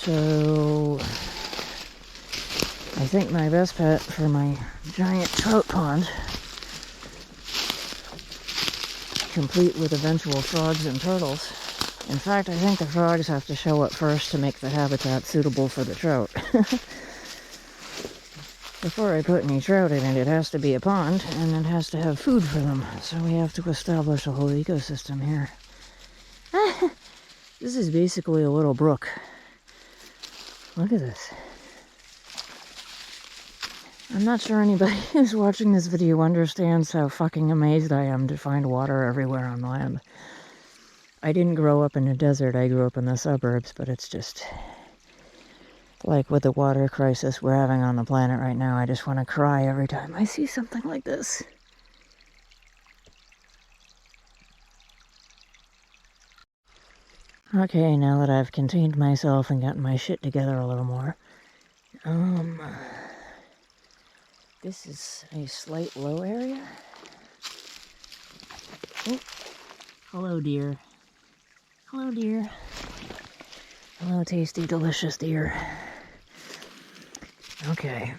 So I think my best bet for my giant trout pond, complete with eventual frogs and turtles. In fact, I think the frogs have to show up first to make the habitat suitable for the trout. Before I put any trout in it, it has to be a pond, and it has to have food for them. So we have to establish a whole ecosystem here. This is basically a little brook. Look at this. I'm not sure anybody who's watching this video understands how fucking amazed I am to find water everywhere on land. I didn't grow up in a desert, I grew up in the suburbs, but it's just... like with the water crisis we're having on the planet right now, I just want to cry every time I see something like this. Okay, now that I've contained myself and gotten my shit together a little more, this is a slight low area. Oh, hello dear. Hello dear. Hello tasty, delicious deer. Okay.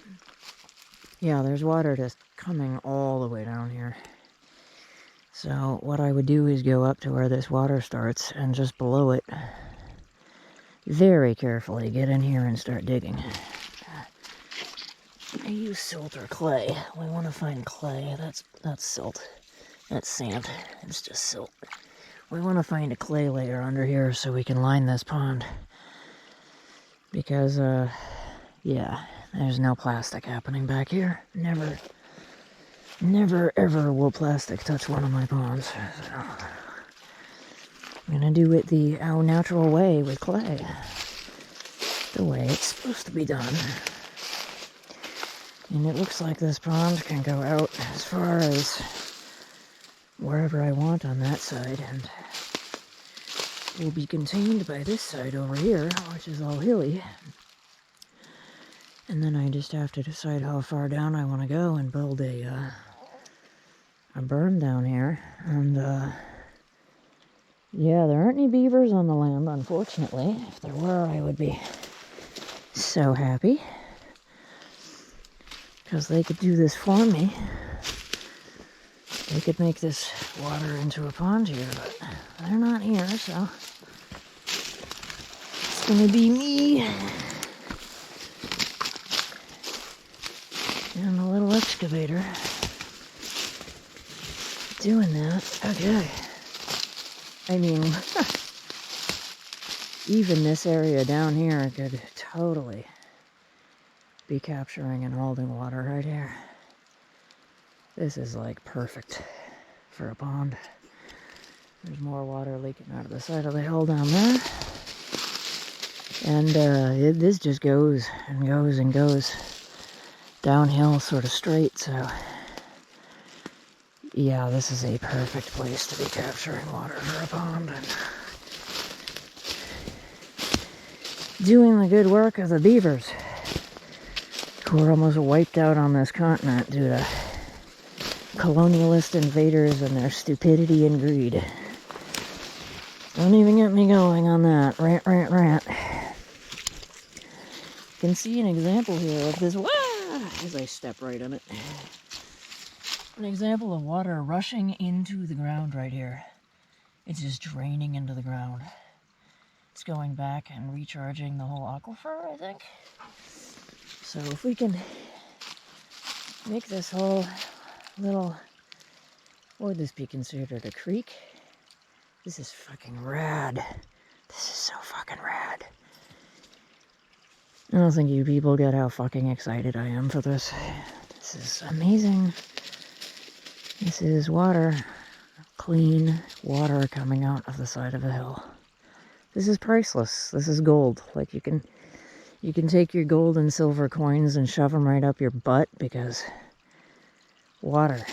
Yeah, there's water just coming all the way down here. So what I would do is go up to where this water starts and just below it, very carefully get in here and start digging. I use silt or clay. We want to find clay. That's silt. That's sand. It's just silt. We want to find a clay layer under here so we can line this pond. Because, yeah, there's no plastic happening back here. Never, ever will plastic touch one of my ponds. So, I'm gonna do it the natural way with clay. The way it's supposed to be done. And it looks like this pond can go out as far as wherever I want on that side, and will be contained by this side over here, which is all hilly. And then I just have to decide how far down I want to go and build a berm down here. And yeah, there aren't any beavers on the land, unfortunately. If there were, I would be so happy, because they could do this for me. They could make this water into a pond here, but they're not here, so it's gonna be me and a little excavator doing that. Okay. I mean, even this area down here could totally be capturing and holding water right here. This is like perfect for a pond. There's more water leaking out of the side of the hill down there. And this just goes and goes and goes downhill sort of straight, so yeah, this is a perfect place to be capturing water for a pond and doing the good work of the beavers, who are almost wiped out on this continent due to colonialist invaders and their stupidity and greed. Don't even get me going on that. Rant, rant, rant. You can see an example here of this, as I step right on it. An example of water rushing into the ground right here. It's just draining into the ground. It's going back and recharging the whole aquifer, I think. So if we can make this whole little, would this be considered a creek? This is fucking rad. This is so fucking rad. I don't think you people get how fucking excited I am for this. This is amazing. This is water, clean water coming out of the side of a hill. This is priceless. This is gold. Like you can take your gold and silver coins and shove them right up your butt, because water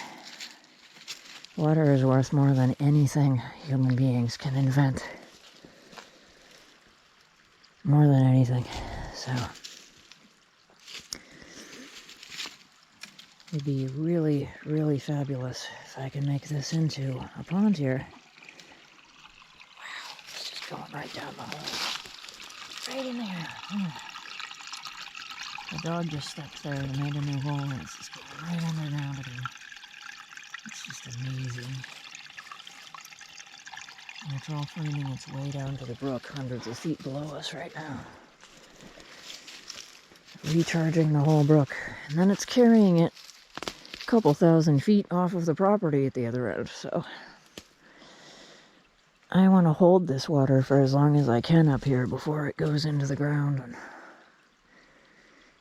is worth more than anything human beings can invent. More than anything. So it'd be really, really fabulous if I can make this into a pond here. Wow, it's just going right down the hole. Right in there. The dog just stepped there and made a new hole, and it's just getting right underground again. It's just amazing. And it's all finding its way down to the brook hundreds of feet below us right now. Recharging the whole brook. And then it's carrying it a couple thousand feet off of the property at the other end, so I want to hold this water for as long as I can up here before it goes into the ground and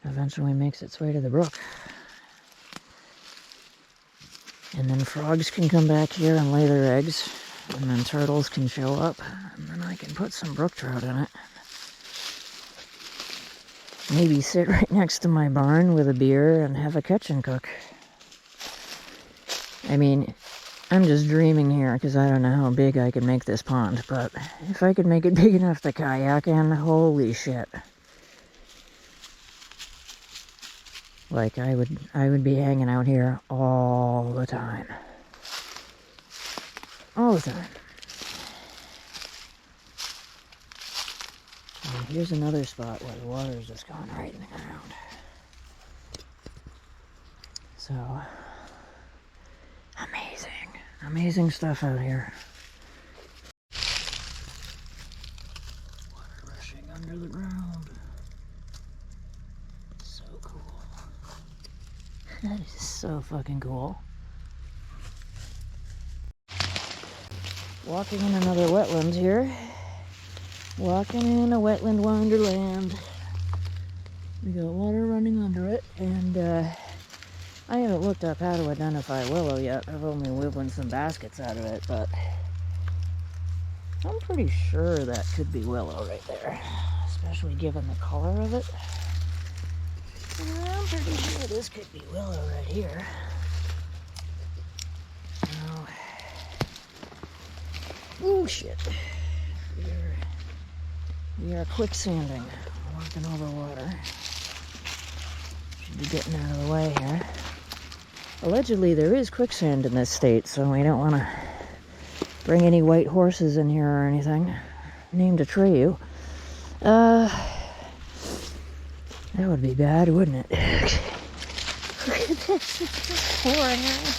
eventually makes its way to the brook. And then frogs can come back here and lay their eggs, and then turtles can show up, and then I can put some brook trout in it. Maybe sit right next to my barn with a beer and have a catch and cook. I mean, I'm just dreaming here because I don't know how big I could make this pond, but if I could make it big enough to kayak in, holy shit. Like, I would be hanging out here all the time. All the time. And here's another spot where the water's just going right in the ground. So, amazing. Amazing stuff out here. Water rushing under the ground. So cool. That is so fucking cool. Walking in another wetland here. Walking in a wetland wonderland. We got water running under it, and I haven't looked up how to identify willow yet. I've only wiggling some baskets out of it, but I'm pretty sure that could be willow right there, especially given the color of it. I'm pretty sure this could be willow right here. So, oh shit. We are quicksanding, walking over water. Should be getting out of the way here. Allegedly, there is quicksand in this state, so we don't want to bring any white horses in here or anything. Named Atreyu. That would be bad, wouldn't it? Look at this, it's just pouring out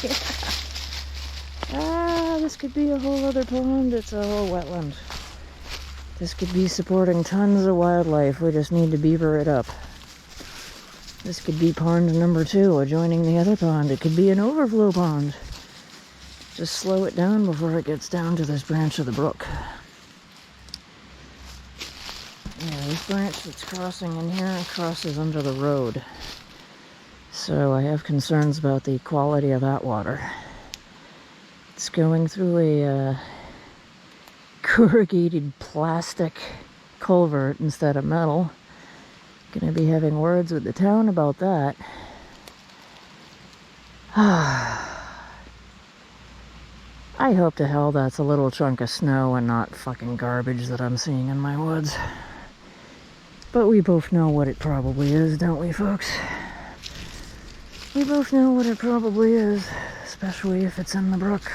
here. This could be a whole other pond. It's a whole wetland. This could be supporting tons of wildlife. We just need to beaver it up. This could be pond number 2, adjoining the other pond. It could be an overflow pond. Just slow it down before it gets down to this branch of the brook. Yeah, this branch that's crossing in here crosses under the road. So I have concerns about the quality of that water. It's going through a corrugated plastic culvert instead of metal. Gonna be having words with the town about that. I hope to hell that's a little chunk of snow and not fucking garbage that I'm seeing in my woods. But we both know what it probably is, don't we, folks? We both know what it probably is, especially if it's in the brook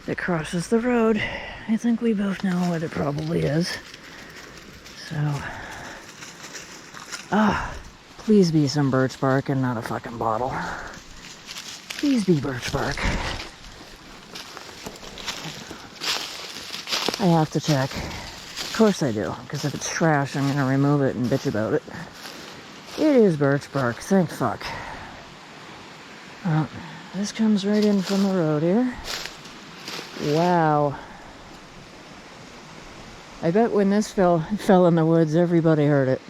that crosses the road. I think we both know what it probably is. So, please be some birch bark and not a fucking bottle. Please be birch bark. I have to check. Of course I do, because if it's trash, I'm gonna remove it and bitch about it. It is birch bark, thank fuck. This comes right in from the road here. Wow. I bet when this fell in the woods, everybody heard it.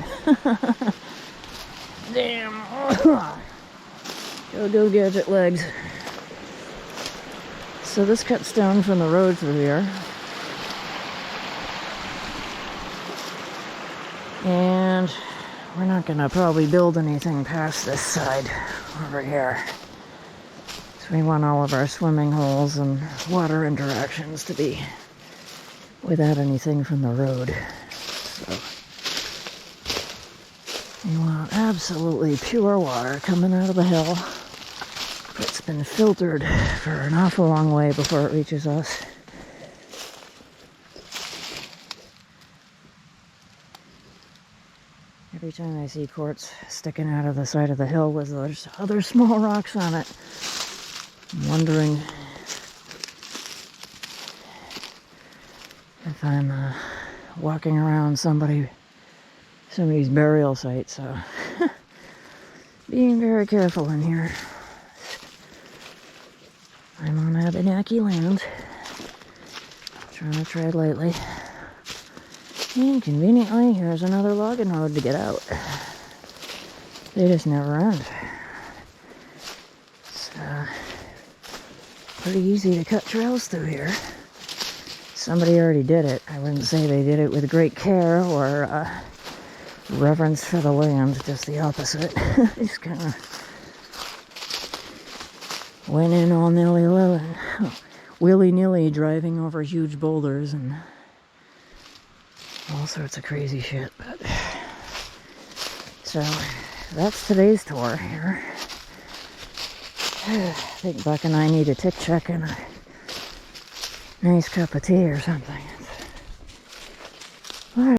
Damn. Go gadget legs. So this cuts down from the road through here. And we're not gonna probably build anything past this side over here. So we want all of our swimming holes and water interactions to be without anything from the road. So we want absolutely pure water coming out of the hill. It's been filtered for an awful long way before it reaches us. Every time I see quartz sticking out of the side of the hill with those other small rocks on it, I'm wondering if I'm walking around somebody's burial site, so being very careful in here. I'm on Abenaki land, trying to tread lightly. And conveniently, here's another logging road to get out. They just never end. It's pretty easy to cut trails through here. Somebody already did it. I wouldn't say they did it with great care or reverence for the land, just the opposite. Just kind of went in all willy-nilly, driving over huge boulders and all sorts of crazy shit. But so that's today's tour here. I think Buck and I need a tick check and a nice cup of tea or something.